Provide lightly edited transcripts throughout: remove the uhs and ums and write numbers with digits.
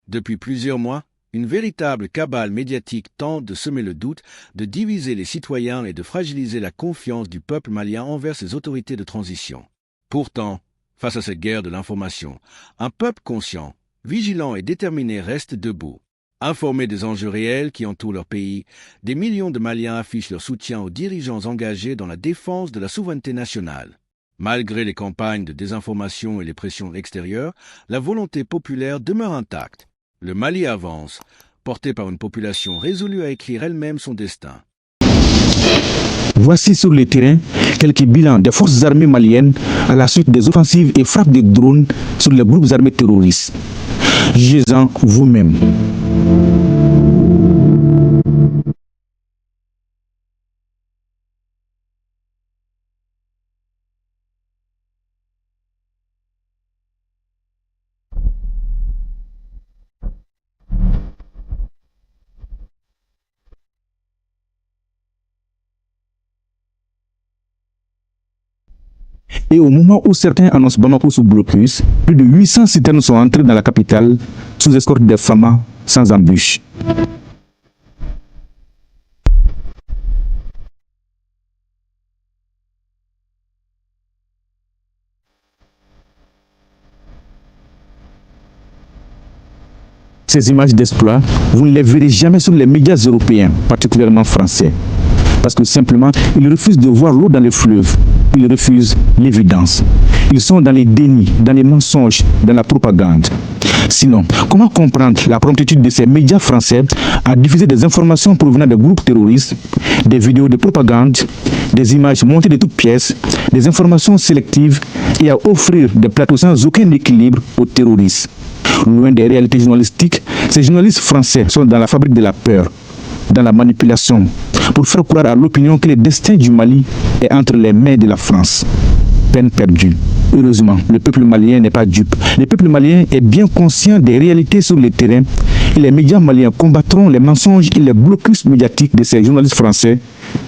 Depuis plusieurs mois, une véritable cabale médiatique tente de semer le doute, de diviser les citoyens et de fragiliser la confiance du peuple malien envers ses autorités de transition. Pourtant, face à cette guerre de l'information, un peuple conscient, vigilant et déterminé reste debout. Informés des enjeux réels qui entourent leur pays, des millions de Maliens affichent leur soutien aux dirigeants engagés dans la défense de la souveraineté nationale. Malgré les campagnes de désinformation et les pressions extérieures, la volonté populaire demeure intacte. Le Mali avance, porté par une population résolue à écrire elle-même son destin. Voici sur le terrain quelques bilans des forces armées maliennes à la suite des offensives et frappes de drones sur les groupes armés terroristes. Jugez-en vous-même. Et au moment où certains annoncent Bamako sous blocus, plus de 800 citernes sont entrées dans la capitale sous escorte des FAMA sans embûche. Ces images d'exploit, vous ne les verrez jamais sur les médias européens, particulièrement français. Parce que simplement, ils refusent de voir l'eau dans les fleuves. Ils refusent l'évidence. Ils sont dans les dénis, dans les mensonges, dans la propagande. Sinon, comment comprendre la promptitude de ces médias français à diffuser des informations provenant des groupes terroristes, des vidéos de propagande, des images montées de toutes pièces, des informations sélectives et à offrir des plateaux sans aucun équilibre aux terroristes? Loin des réalités journalistiques, ces journalistes français sont dans la fabrique de la peur, dans la manipulation, pour faire croire à l'opinion que le destin du Mali est entre les mains de la France. Peine perdue. Heureusement, le peuple malien n'est pas dupe. Le peuple malien est bien conscient des réalités sur le terrain et les médias maliens combattront les mensonges et les blocus médiatiques de ces journalistes français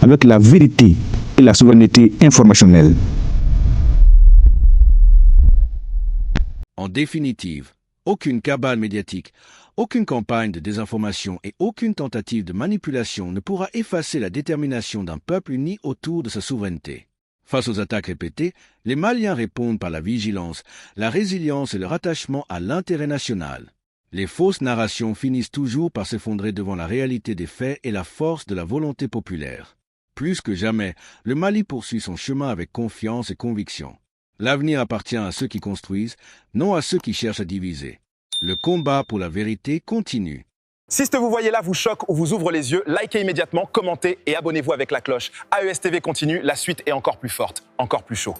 avec la vérité et la souveraineté informationnelle. En définitive, aucune cabale médiatique, aucune campagne de désinformation et aucune tentative de manipulation ne pourra effacer la détermination d'un peuple uni autour de sa souveraineté. Face aux attaques répétées, les Maliens répondent par la vigilance, la résilience et le rattachement à l'intérêt national. Les fausses narrations finissent toujours par s'effondrer devant la réalité des faits et la force de la volonté populaire. Plus que jamais, le Mali poursuit son chemin avec confiance et conviction. L'avenir appartient à ceux qui construisent, non à ceux qui cherchent à diviser. Le combat pour la vérité continue. Si ce que vous voyez là vous choque ou vous ouvre les yeux, likez immédiatement, commentez et abonnez-vous avec la cloche. AES TV continue, la suite est encore plus forte, encore plus chaud.